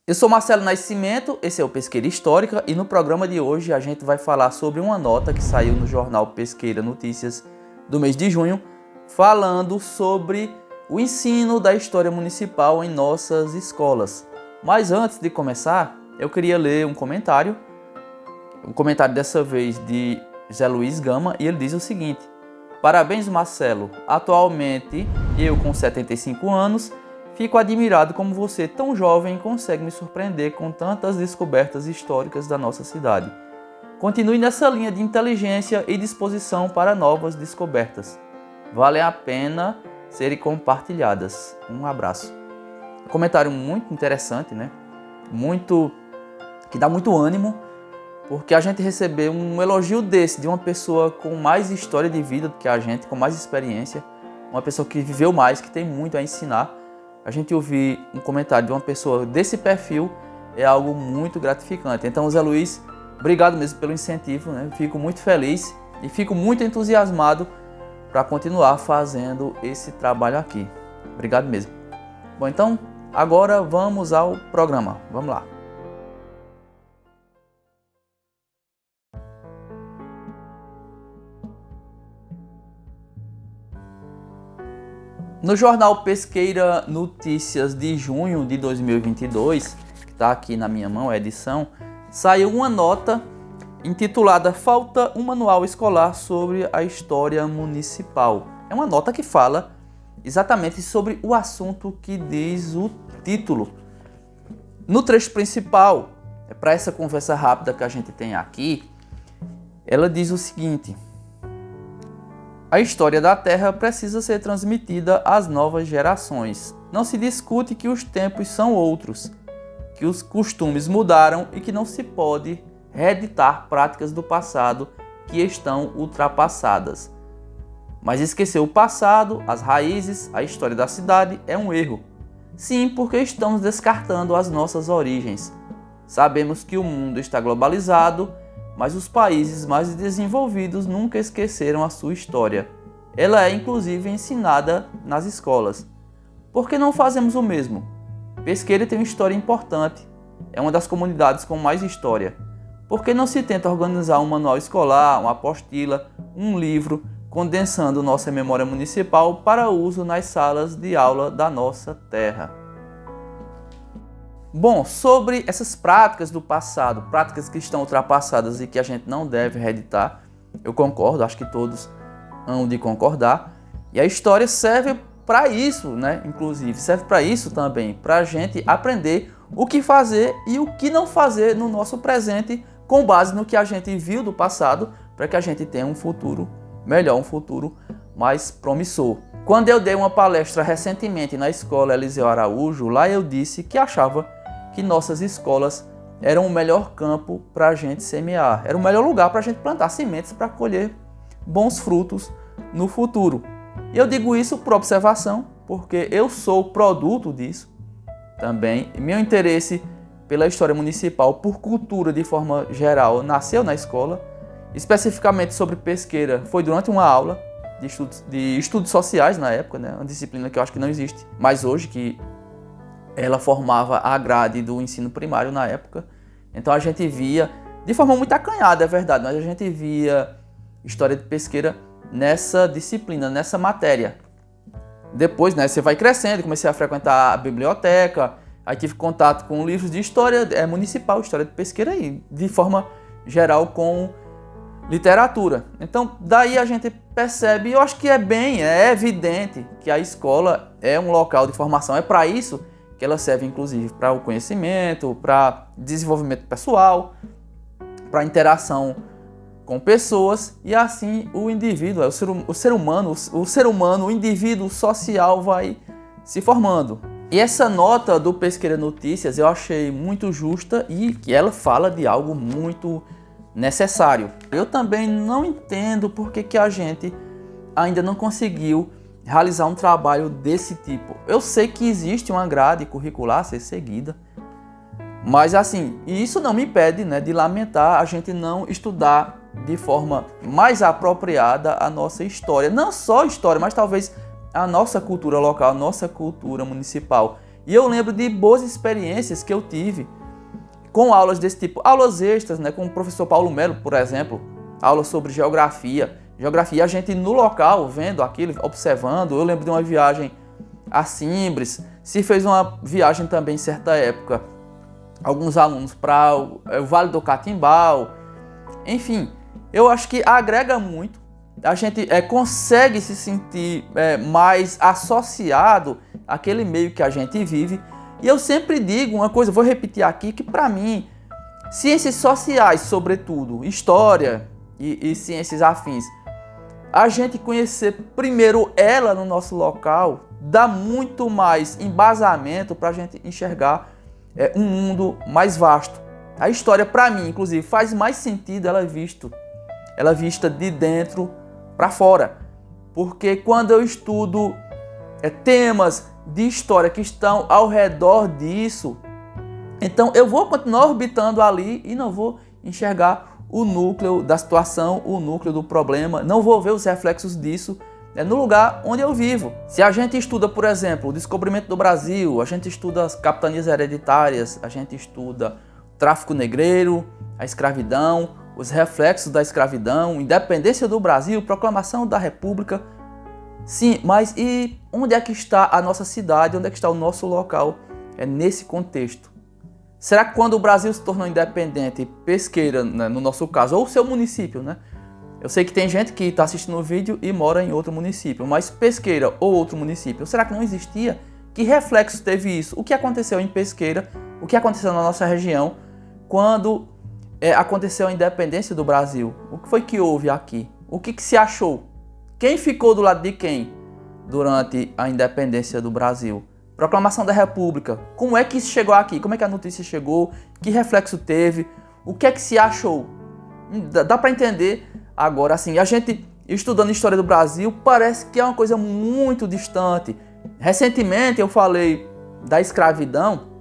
Eu sou Marcelo Nascimento, esse é o Pesqueira Histórica e no programa de hoje a gente vai falar sobre uma nota que saiu no jornal Pesqueira Notícias do mês de junho, falando sobre o ensino da história municipal em nossas escolas. Mas antes de começar, eu queria ler um comentário dessa vez de Zé Luiz Gama, e ele diz o seguinte: parabéns, Marcelo, atualmente eu com 75 anos fico admirado como você, tão jovem, consegue me surpreender com tantas descobertas históricas da nossa cidade. Continue nessa linha de inteligência e disposição para novas descobertas. Valem a pena serem compartilhadas. Um abraço. Um comentário muito interessante, né? Que dá muito ânimo, porque a gente receber um elogio desse, de uma pessoa com mais história de vida do que a gente, com mais experiência, uma pessoa que viveu mais, que tem muito a ensinar. A gente ouvir um comentário de uma pessoa desse perfil é algo muito gratificante. Então, Zé Luiz, obrigado mesmo pelo incentivo, né? Fico muito feliz e fico muito entusiasmado para continuar fazendo esse trabalho aqui. Obrigado mesmo. Bom, então, agora vamos ao programa. Vamos lá. No jornal Pesqueira Notícias de junho de 2022, que está aqui na minha mão, a edição, saiu uma nota intitulada Falta um manual escolar sobre a história municipal. É uma nota que fala exatamente sobre o assunto que diz o título. No trecho principal, para essa conversa rápida que a gente tem aqui, ela diz o seguinte: a história da Terra precisa ser transmitida às novas gerações. Não se discute que os tempos são outros, que os costumes mudaram e que não se pode reeditar práticas do passado que estão ultrapassadas. Mas esquecer o passado, as raízes, a história da cidade é um erro. Sim, porque estamos descartando as nossas origens. Sabemos que o mundo está globalizado, mas os países mais desenvolvidos nunca esqueceram a sua história. Ela é inclusive ensinada nas escolas. Por que não fazemos o mesmo? Pesqueira tem uma história importante. É uma das comunidades com mais história. Por que não se tenta organizar um manual escolar, uma apostila, um livro, condensando nossa memória municipal para uso nas salas de aula da nossa terra? Bom, sobre essas práticas do passado, práticas que estão ultrapassadas e que a gente não deve reeditar, eu concordo, acho que todos hão de concordar. E a história serve para isso, né? Inclusive, serve para isso também, para a gente aprender o que fazer e o que não fazer no nosso presente, com base no que a gente viu do passado, para que a gente tenha um futuro melhor, um futuro mais promissor. Quando eu dei uma palestra recentemente na escola Eliseu Araújo, lá eu disse que achava que nossas escolas eram o melhor campo para a gente semear, era o melhor lugar para a gente plantar sementes para colher bons frutos no futuro. E eu digo isso por observação, porque eu sou produto disso também. Meu interesse pela história municipal, por cultura de forma geral, nasceu na escola. Especificamente sobre Pesqueira, foi durante uma aula de estudos sociais na época, né? Uma disciplina que eu acho que não existe mais hoje, que ela formava a grade do ensino primário na época. Então a gente via, de forma muito acanhada, é verdade, mas a gente via história de Pesqueira nessa disciplina, nessa matéria. Depois, né, você vai crescendo, comecei a frequentar a biblioteca, aí tive contato com livros de história municipal, história de Pesqueira e, de forma geral, com literatura. Então, daí a gente percebe, eu acho que é evidente que a escola é um local de formação, é para isso que ela serve, inclusive, para o conhecimento, para desenvolvimento pessoal, para interação com pessoas, e assim o indivíduo, o ser humano, o indivíduo social vai se formando. E essa nota do Pesqueira Notícias eu achei muito justa e que ela fala de algo muito necessário. Eu também não entendo por que a gente ainda não conseguiu realizar um trabalho desse tipo. Eu sei que existe uma grade curricular a ser seguida, mas assim, isso não me impede, né, de lamentar a gente não estudar de forma mais apropriada a nossa história. Não só história, mas talvez a nossa cultura local, a nossa cultura municipal. E eu lembro de boas experiências que eu tive com aulas desse tipo, aulas extras, né, com o professor Paulo Melo, por exemplo, aulas sobre geografia, a gente no local, vendo aquilo, observando. Eu lembro de uma viagem a Simbres, se fez uma viagem também em certa época, alguns alunos para o Vale do Catimbau, enfim, eu acho que agrega muito, a gente consegue se sentir mais associado àquele meio que a gente vive. E eu sempre digo uma coisa, vou repetir aqui, que para mim, ciências sociais, sobretudo, história e ciências afins, a gente conhecer primeiro ela no nosso local, dá muito mais embasamento para a gente enxergar um mundo mais vasto. A história, para mim, inclusive, faz mais sentido ela vista de dentro para fora. Porque quando eu estudo temas de história que estão ao redor disso, então eu vou continuar orbitando ali e não vou enxergar o núcleo da situação, o núcleo do problema, não vou ver os reflexos disso no lugar onde eu vivo. Se a gente estuda, por exemplo, o descobrimento do Brasil, a gente estuda as capitanias hereditárias, a gente estuda o tráfico negreiro, a escravidão, os reflexos da escravidão, independência do Brasil, proclamação da República. Sim, mas e onde é que está a nossa cidade, onde é que está o nosso local nesse contexto? Será que quando o Brasil se tornou independente, Pesqueira, né, no nosso caso, ou o seu município, né? Eu sei que tem gente que está assistindo o vídeo e mora em outro município, mas Pesqueira ou outro município, será que não existia? Que reflexo teve isso? O que aconteceu em Pesqueira? O que aconteceu na nossa região quando aconteceu a independência do Brasil? O que foi que houve aqui? O que se achou? Quem ficou do lado de quem durante a independência do Brasil? Proclamação da República. Como é que isso chegou aqui? Como é que a notícia chegou? Que reflexo teve? O que é que se achou? Dá para entender agora, assim, a gente estudando a história do Brasil parece que é uma coisa muito distante. Recentemente eu falei da escravidão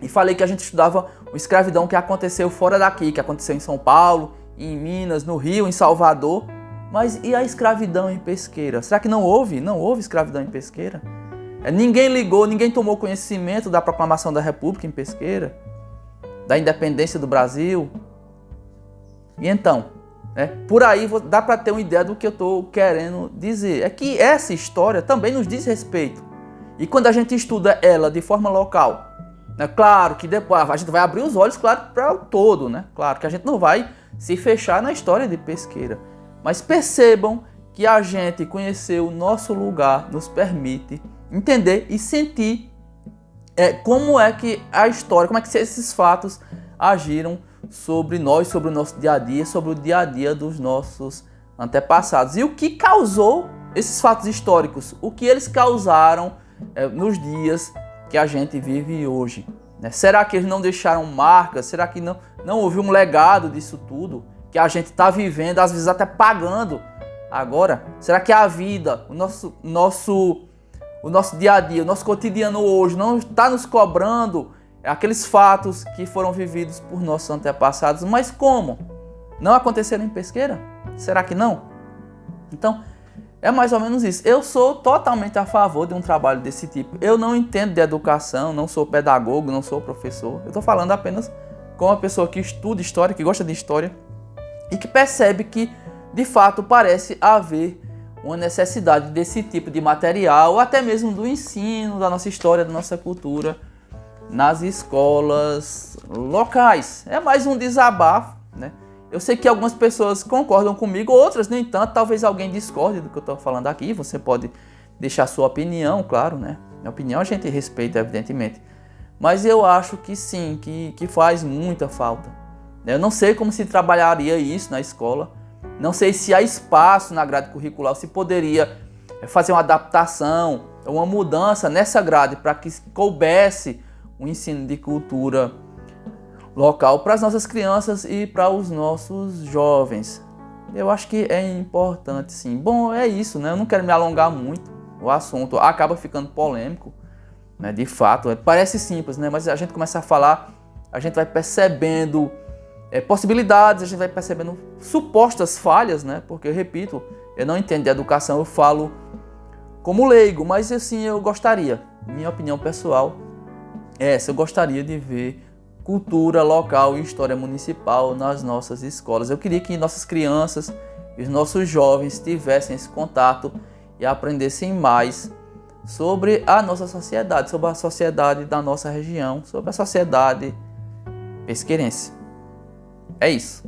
e falei que a gente estudava a escravidão que aconteceu fora daqui, que aconteceu em São Paulo, em Minas, no Rio, em Salvador. Mas e a escravidão em Pesqueira? Será que não houve? Não houve escravidão em Pesqueira? Ninguém ligou, ninguém tomou conhecimento da proclamação da República em Pesqueira? Da independência do Brasil? E então, por aí dá para ter uma ideia do que eu estou querendo dizer. É que essa história também nos diz respeito. E quando a gente estuda ela de forma local, claro que depois a gente vai abrir os olhos, claro, para o todo, né? Claro que a gente não vai se fechar na história de Pesqueira. Mas percebam que a gente conhecer o nosso lugar nos permite entender e sentir como é que a história, como é que esses fatos agiram sobre nós, sobre o nosso dia a dia, sobre o dia a dia dos nossos antepassados. E o que causou esses fatos históricos, o que eles causaram nos dias que a gente vive hoje. Será que eles não deixaram marcas? Será que não houve um legado disso tudo? Que a gente está vivendo, às vezes até pagando agora? Será que a vida, o nosso dia a dia, o nosso cotidiano hoje não está nos cobrando aqueles fatos que foram vividos por nossos antepassados? Mas como? Não aconteceram em Pesqueira? Será que não? Então, é mais ou menos isso. Eu sou totalmente a favor de um trabalho desse tipo. Eu não entendo de educação, não sou pedagogo, não sou professor. Eu estou falando apenas com uma pessoa que estuda história, que gosta de história e que percebe que, de fato, parece haver uma necessidade desse tipo de material, ou até mesmo do ensino da nossa história, da nossa cultura, nas escolas locais. É mais um desabafo, né? Eu sei que algumas pessoas concordam comigo, outras nem tanto, talvez alguém discorde do que eu estou falando aqui, você pode deixar sua opinião, claro, né? Minha opinião a gente respeita, evidentemente, mas eu acho que sim, que faz muita falta. Eu não sei como se trabalharia isso na escola, não sei se há espaço na grade curricular, se poderia fazer uma adaptação, uma mudança nessa grade para que coubesse o ensino de cultura local para as nossas crianças e para os nossos jovens. Eu acho que é importante, sim. Bom, é isso, né? Eu não quero me alongar muito, o assunto acaba ficando polêmico, né? De fato, parece simples, né? Mas a gente começa a falar, a gente vai percebendo possibilidades, a gente vai percebendo supostas falhas, né? Porque, eu repito, eu não entendo de educação, eu falo como leigo, mas assim, eu gostaria, minha opinião pessoal, essa. Eu gostaria de ver cultura local e história municipal nas nossas escolas. Eu queria que nossas crianças e os nossos jovens tivessem esse contato e aprendessem mais sobre a nossa sociedade, sobre a sociedade da nossa região, sobre a sociedade pesqueirense. É isso.